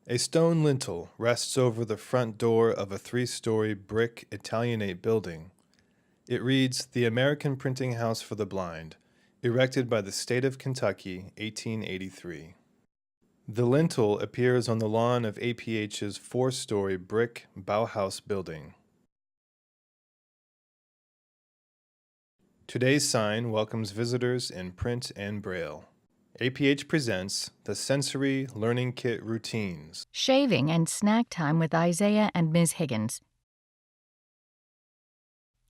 A stone lintel rests over the front door of a 3-story brick Italianate building. It reads, "The American Printing House for the Blind, erected by the State of Kentucky, 1883." The lintel appears on the lawn of APH's 4-story brick Bauhaus building. Today's sign welcomes visitors in print and braille. APH presents the Sensory Learning Kit Routines. Shaving and snack time with Isaiah and Ms. Higgins.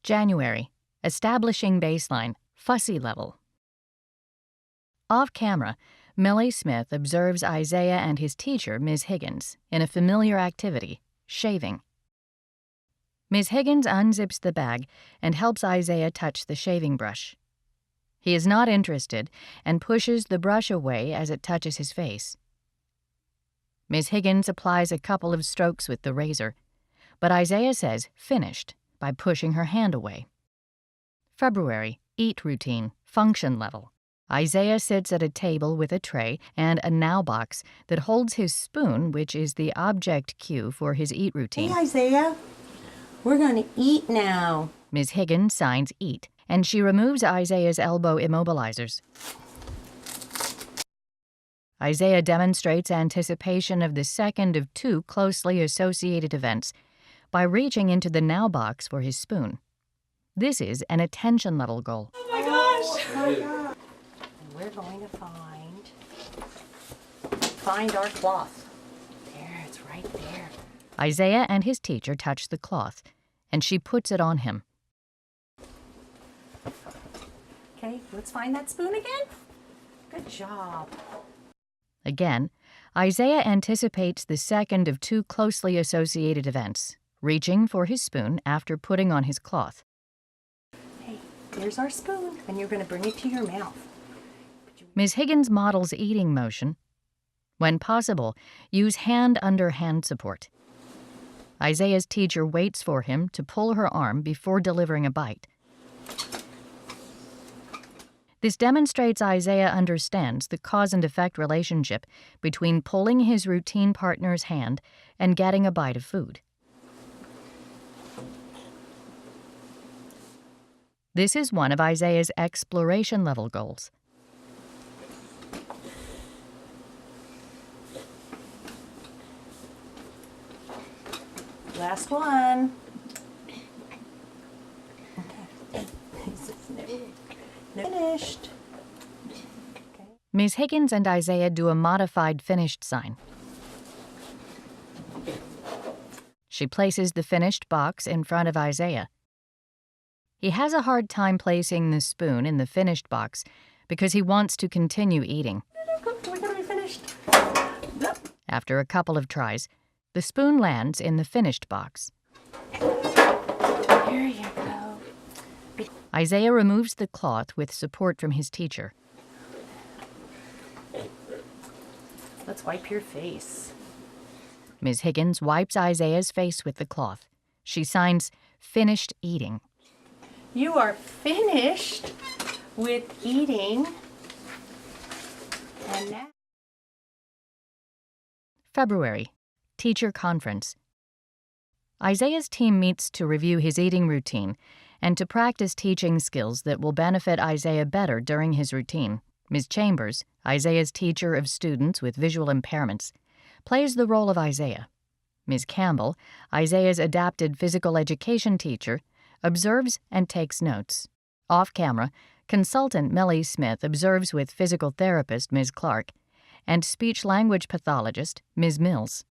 January. Establishing baseline, fussy level. Off camera, Millie Smith observes Isaiah and his teacher, Ms. Higgins, in a familiar activity, shaving. Ms. Higgins unzips the bag and helps Isaiah touch the shaving brush. He is not interested and pushes the brush away as it touches his face. Ms. Higgins applies a couple of strokes with the razor, but Isaiah says finished by pushing her hand away. February, eat routine, function level. Isaiah sits at a table with a tray and a now box that holds his spoon, which is the object cue for his eat routine. Hey, Isaiah, we're going to eat now. Ms. Higgins signs eat, and she removes Isaiah's elbow immobilizers. Isaiah demonstrates anticipation of the second of two closely associated events by reaching into the now box for his spoon. This is an attention level goal. Oh my gosh! Oh my God. And we're going to find our cloth. There, it's right there. Isaiah and his teacher touch the cloth, and she puts it on him. Okay, let's find that spoon again. Good job. Again, Isaiah anticipates the second of two closely associated events, reaching for his spoon after putting on his cloth. Hey, there's our spoon, and you're going to bring it to your mouth. Ms. Higgins models eating motion. When possible, use hand under hand support. Isaiah's teacher waits for him to pull her arm before delivering a bite. This demonstrates Isaiah understands the cause and effect relationship between pulling his routine partner's hand and getting a bite of food. This is one of Isaiah's exploration level goals. Last one. Okay. Finished. Okay. Ms. Higgins and Isaiah do a modified finished sign. She places the finished box in front of Isaiah. He has a hard time placing the spoon in the finished box because he wants to continue eating. We're going to be finished. After a couple of tries, the spoon lands in the finished box. Here you go. Isaiah removes the cloth with support from his teacher. Let's wipe your face. Ms. Higgins wipes Isaiah's face with the cloth. She signs, "Finished eating." You are finished with eating. And now. February, teacher conference. Isaiah's team meets to review his eating routine and to practice teaching skills that will benefit Isaiah better during his routine. Ms. Chambers, Isaiah's teacher of students with visual impairments, plays the role of Isaiah. Ms. Campbell, Isaiah's adapted physical education teacher, observes and takes notes. Off camera, consultant Millie Smith observes with physical therapist Ms. Clark and speech-language pathologist Ms. Mills.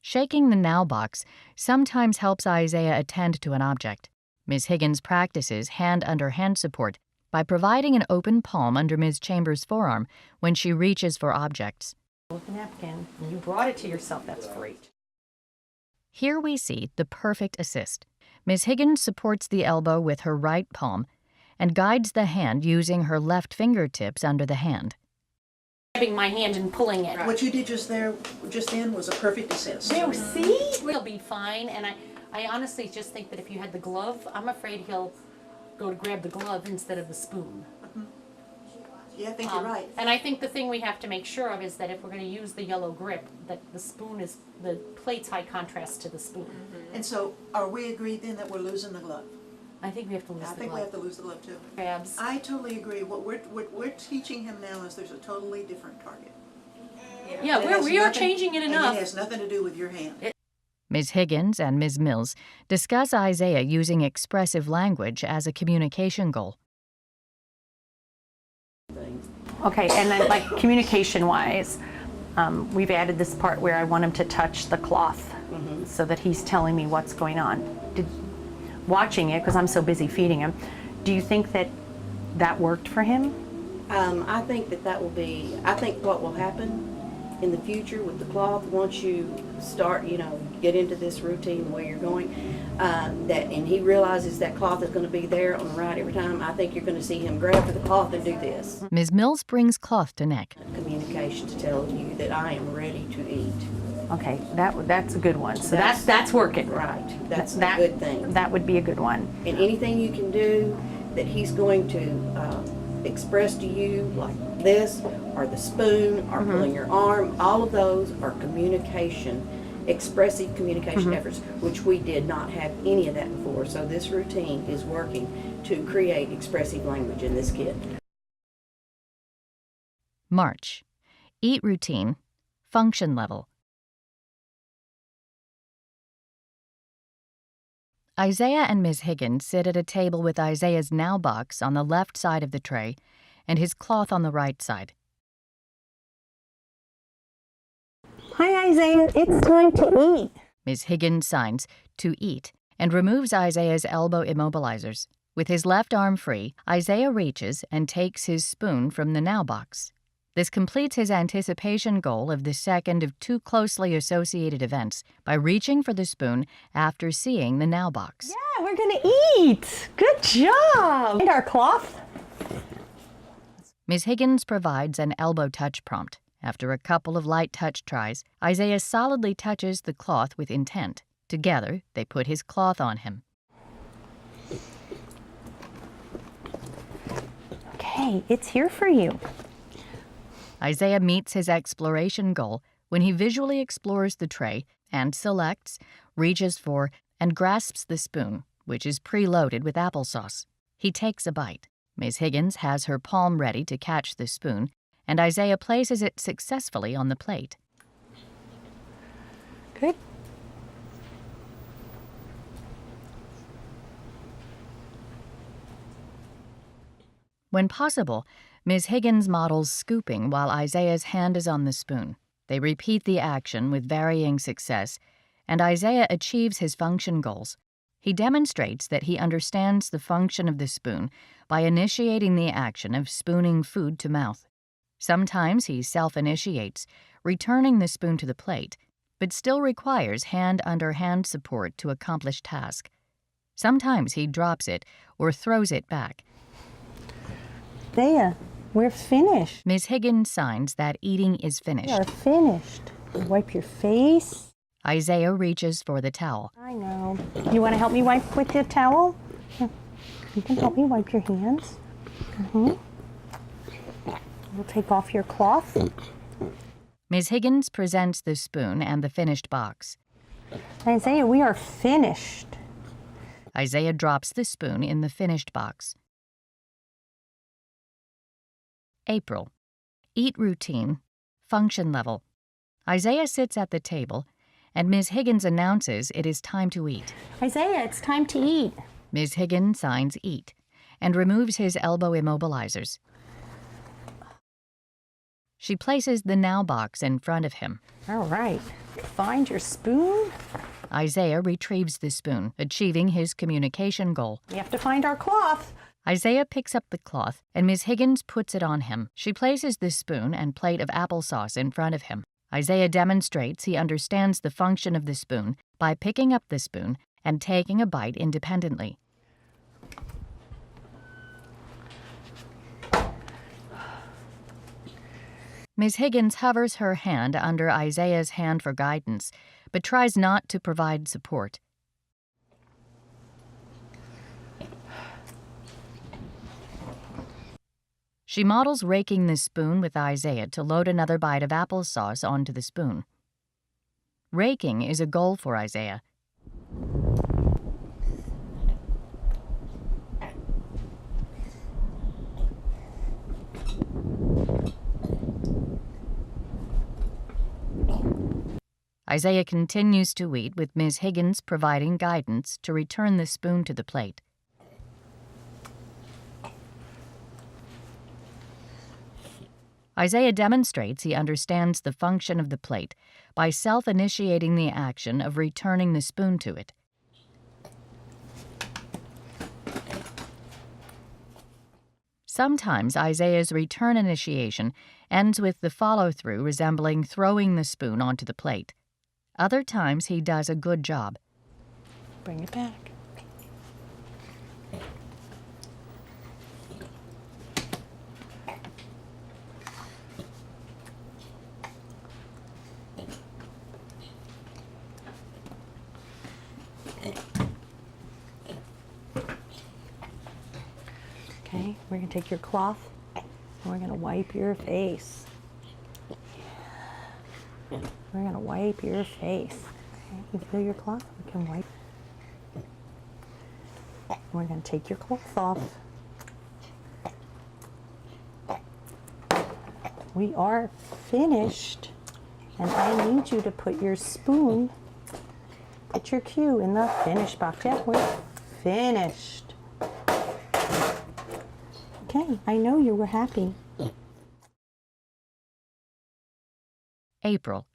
Shaking the now box sometimes helps Isaiah attend to an object. Ms. Higgins practices hand under hand support by providing an open palm under Ms. Chambers' forearm when she reaches for objects. With a napkin, and you brought it to yourself. That's great. Here we see the perfect assist. Ms. Higgins supports the elbow with her right palm and guides the hand using her left fingertips under the hand. Grabbing my hand and pulling it. What you did just then was a perfect assist. There, see? He'll be fine, and I honestly just think that if you had the glove, I'm afraid he'll go to grab the glove instead of the spoon. Yeah, I think you're right. And I think the thing we have to make sure of is that if we're going to use the yellow grip, that the plate's high contrast to the spoon. And so, are we agreed then that we're losing the glove? I think we have to lose I the think we glove. have to lose the glove too. Crabs. I totally agree. What we're teaching him now is there's a totally different target. Yeah, It has we are nothing- changing it and enough. it has nothing to do with your hand. Ms. Higgins and Ms. Mills discuss Isaiah using expressive language as a communication goal. Okay, and then like communication-wise, we've added this part where I want him to touch the cloth so that he's telling me what's going on. Watching it, because I'm so busy feeding him, do you think that worked for him? I think that will be, I think what will happen in the future with the cloth, once you start, get into this routine where you're going, and he realizes that cloth is going to be there on the right every time, I think you're going to see him grab for the cloth and do this. Ms. Mills brings cloth to neck. Communication to tell you that I am ready to eat. Okay, that's a good one. So that's working. Right, that's a That- good thing. That would be a good one. And anything you can do that he's going to express to you, like this, or the spoon, or pulling your arm, all of those are communication, expressive communication efforts, which we did not have any of that before. So this routine is working to create expressive language in this kid. March. Eat routine. Function level. Isaiah and Ms. Higgins sit at a table with Isaiah's now box on the left side of the tray and his cloth on the right side. Hi, Isaiah. It's time to eat. Ms. Higgins signs to eat and removes Isaiah's elbow immobilizers. With his left arm free, Isaiah reaches and takes his spoon from the now box. This completes his anticipation goal of the second of two closely associated events by reaching for the spoon after seeing the now box. Yeah, we're gonna eat. Good job. And our cloth. Ms. Higgins provides an elbow touch prompt. After a couple of light touch tries, Isaiah solidly touches the cloth with intent. Together, they put his cloth on him. Okay, it's here for you. Isaiah meets his exploration goal when he visually explores the tray and selects, reaches for, and grasps the spoon, which is preloaded with applesauce. He takes a bite. Ms. Higgins has her palm ready to catch the spoon, and Isaiah places it successfully on the plate. Good. When possible, Ms. Higgins models scooping while Isaiah's hand is on the spoon. They repeat the action with varying success, and Isaiah achieves his function goals. He demonstrates that he understands the function of the spoon by initiating the action of spooning food to mouth. Sometimes he self-initiates, returning the spoon to the plate, but still requires hand-under-hand support to accomplish task. Sometimes he drops it or throws it back. Isaiah, we're finished. Ms. Higgins signs that eating is We finished. are finished. Wipe your face. Isaiah reaches for the towel. I know. You want to help me wipe with your towel? Here. You can help me wipe your hands. We'll take off your cloth. Ms. Higgins presents the spoon and the finished box. Isaiah, we are finished. Isaiah drops the spoon in the finished box. April. Eat routine. Function level. Isaiah sits at the table, and Ms. Higgins announces it is time to eat. Isaiah, it's time to eat. Ms. Higgins signs eat and removes his elbow immobilizers. She places the now box in front of him. All right. Find your spoon. Isaiah retrieves the spoon, achieving his communication goal. We have to find our cloth. Isaiah picks up the cloth, and Ms. Higgins puts it on him. She places the spoon and plate of applesauce in front of him. Isaiah demonstrates he understands the function of the spoon by picking up the spoon and taking a bite independently. Ms. Higgins hovers her hand under Isaiah's hand for guidance, but tries not to provide support. She models raking the spoon with Isaiah to load another bite of applesauce onto the spoon. Raking is a goal for Isaiah. Isaiah continues to eat, with Ms. Higgins providing guidance to return the spoon to the plate. Isaiah demonstrates he understands the function of the plate by self-initiating the action of returning the spoon to it. Sometimes Isaiah's return initiation ends with the follow-through resembling throwing the spoon onto the plate. Other times he does a good job. Bring it back. Okay, we're going to take your cloth and we're going to wipe your face. We're going to wipe your face. Okay, you feel your cloth? We can wipe. We're going to take your cloth off. We are finished. And I need you to put your spoon, put your cue in the finish box. Yeah, we're finished. Okay, I know you were happy. April.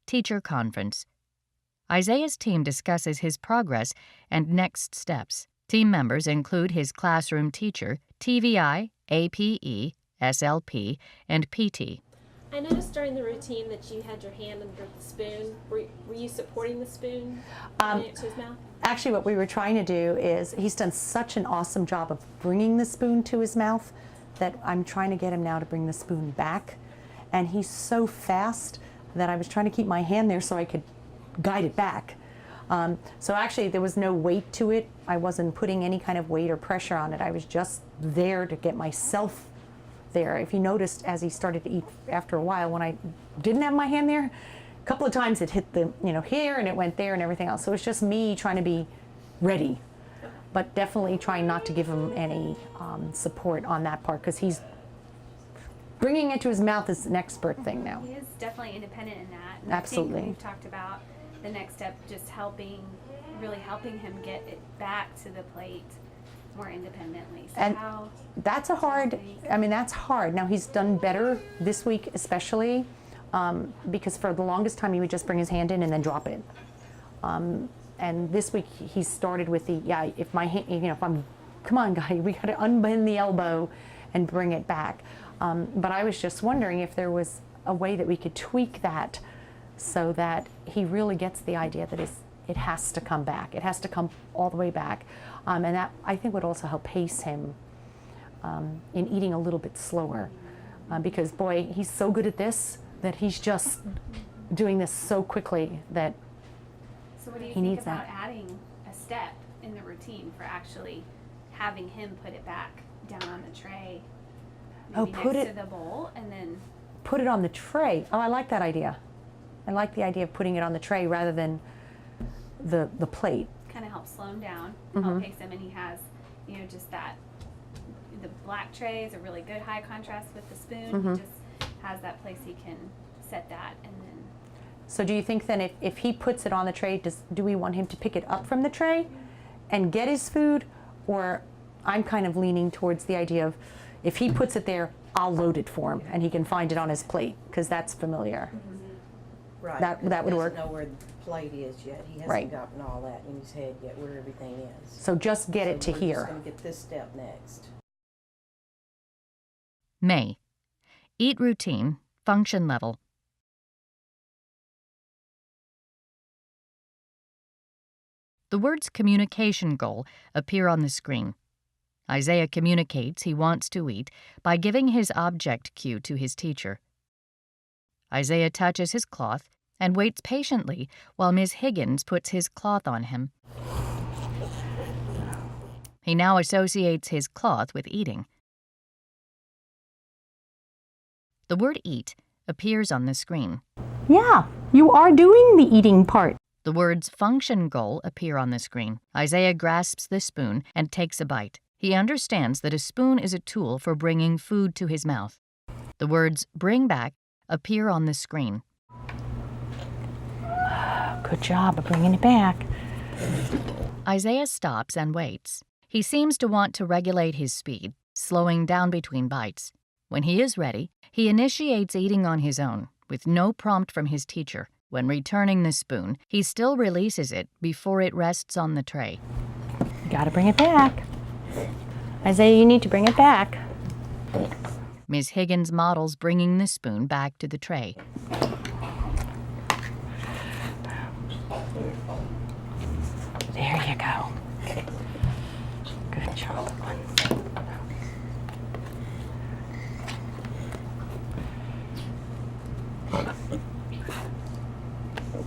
Teacher Conference. Isaiah's team discusses his progress and next steps. Team members include his classroom teacher, TVI, APE, SLP, and PT. I noticed during the routine that you had your hand under the spoon. Were you supporting the spoon putting it to his mouth? Actually, what we were trying to do is, he's done such an awesome job of bringing the spoon to his mouth that I'm trying to get him now to bring the spoon back. And he's so fast that I was trying to keep my hand there so I could guide it back. So actually, there was no weight to it. I wasn't putting any kind of weight or pressure on it. I was just there to get myself there. If you noticed, as he started to eat after a while, when I didn't have my hand there, a couple of times it hit the, here, and it went there and everything else. So it's just me trying to be ready, but definitely trying not to give him any support on that part, because he's bringing it to his mouth is an expert thing now. He is definitely independent in that. And Absolutely. I think we've talked about the next step, just really helping him get it back to the plate more independently. So And how that's a hard, that's hard. Now he's done better this week especially, because for the longest time he would just bring his hand in and then drop it. And this week he started with if my hand, if I'm, come on guy, we gotta unbend the elbow and bring it back. But I was just wondering if there was a way that we could tweak that so that he really gets the idea that it has to come back. It has to come all the way back. And that, I think, would also help pace him in eating a little bit slower. Because, boy, he's so good at this that he's just doing this so quickly that So what do you he think needs about that. adding a step in the routine for actually having him put it back down on the tray, Oh, maybe put next it- to the bowl, and then put it on the tray. Oh, I like that idea. I like the idea of putting it on the tray rather than the plate. kind of help slow him down, Mm-hmm. help pace him, and he has, just that. The black tray is a really good high contrast with the spoon. Mm-hmm. He just has that place he can set that, and then So do you think then if he puts it on the tray, do we want him to pick it up from the tray and get his food? Or I'm kind of leaning towards the idea of if he puts it there, I'll load it for him and he can find it on his plate, because that's familiar. Right. That 'cause would he work. doesn't know where the plate is yet. He hasn't Right. gotten all that in his head yet, where everything is. So just get it to we're here. just gonna get this step next. May. Eat routine, function level. The words communication goal appear on the screen. Isaiah communicates he wants to eat by giving his object cue to his teacher. Isaiah touches his cloth and waits patiently while Ms. Higgins puts his cloth on him. He now associates his cloth with eating. The word eat appears on the screen. Yeah, you are doing the eating part. The words function goal appear on the screen. Isaiah grasps the spoon and takes a bite. He understands that a spoon is a tool for bringing food to his mouth. The words bring back appear on the screen. Good job of bringing it back. Isaiah stops and waits. He seems to want to regulate his speed, slowing down between bites. When he is ready, he initiates eating on his own, with no prompt from his teacher. When returning the spoon, he still releases it before it rests on the tray. You gotta bring it back. Isaiah, you need to bring it back. Ms. Higgins models bringing the spoon back to the tray. There you go. Good job.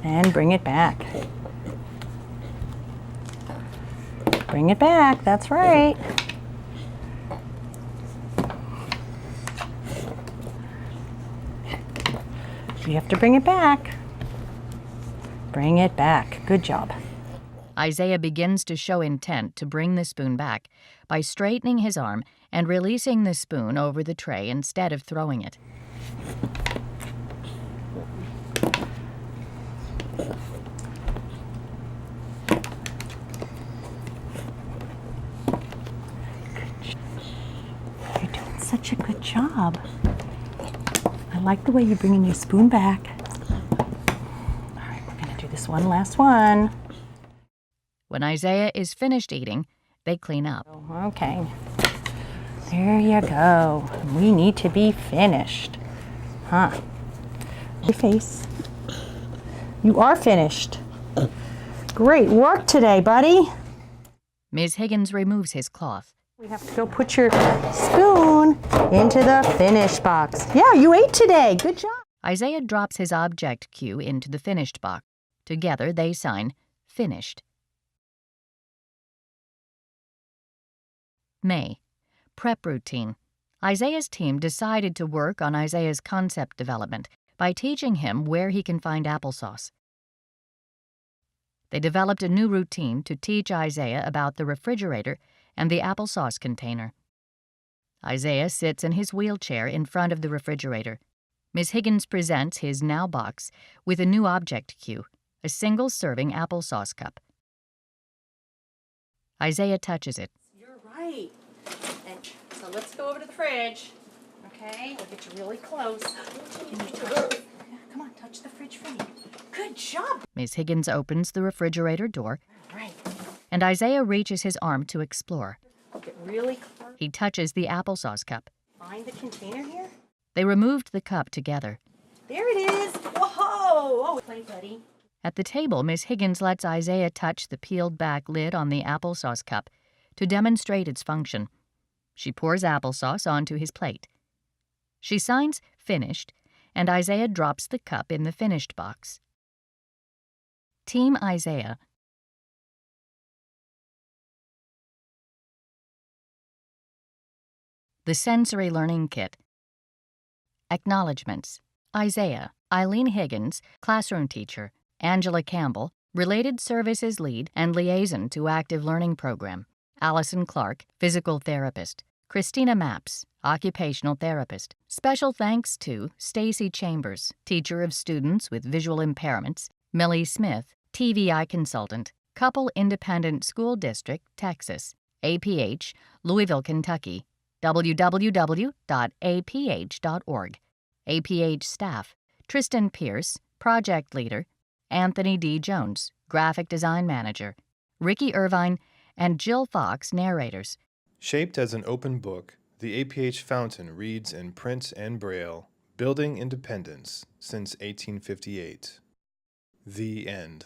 And bring it back. Bring it back, that's right. You have to bring it back. Bring it back. Good job. Isaiah begins to show intent to bring the spoon back by straightening his arm and releasing the spoon over the tray instead of throwing it. You're doing such a good job. I like the way you're bringing your spoon back. All right, we're going to do this one last one. When Isaiah is finished eating, they clean up. Okay. There you go. We need to be finished. Huh. Your face. You are finished. Great work today, buddy. Ms. Higgins removes his cloth. We have to go put your spoon into the finish box. Yeah, you ate today. Good job. Isaiah drops his object cue into the finished box. Together, they sign finished. May. Prep routine. Isaiah's team decided to work on Isaiah's concept development by teaching him where he can find applesauce. They developed a new routine to teach Isaiah about the refrigerator and the applesauce container. Isaiah sits in his wheelchair in front of the refrigerator. Ms. Higgins presents his now box with a new object cue, a single-serving applesauce cup. Isaiah touches it. You're right. And so let's go over to the fridge. Okay, we'll get you really close. Come on, touch the fridge for me. Good job. Ms. Higgins opens the refrigerator door, All right. and Isaiah reaches his arm to explore. Get really close. He touches the applesauce cup. Find the container here. They removed the cup together. There it is. Whoa! Oh, play, buddy. At the table, Miss Higgins lets Isaiah touch the peeled-back lid on the applesauce cup to demonstrate its function. She pours applesauce onto his plate. She signs finished, and Isaiah drops the cup in the finished box. Team Isaiah. The Sensory Learning Kit. Acknowledgements. Isaiah, Eileen Higgins, classroom teacher. Angela Campbell, Related Services Lead and Liaison to Active Learning Program. Allison Clark, Physical Therapist. Christina Mapps, Occupational Therapist. Special thanks to Stacy Chambers, Teacher of Students with Visual Impairments. Millie Smith, TVI Consultant. Couple Independent School District, Texas. APH, Louisville, Kentucky. www.aph.org. APH staff, Tristan Pierce, Project Leader. Anthony D. Jones, Graphic Design Manager. Ricky Irvine and Jill Fox, narrators. Shaped as an open book, the APH Fountain reads in print and braille, building independence since 1858. The end.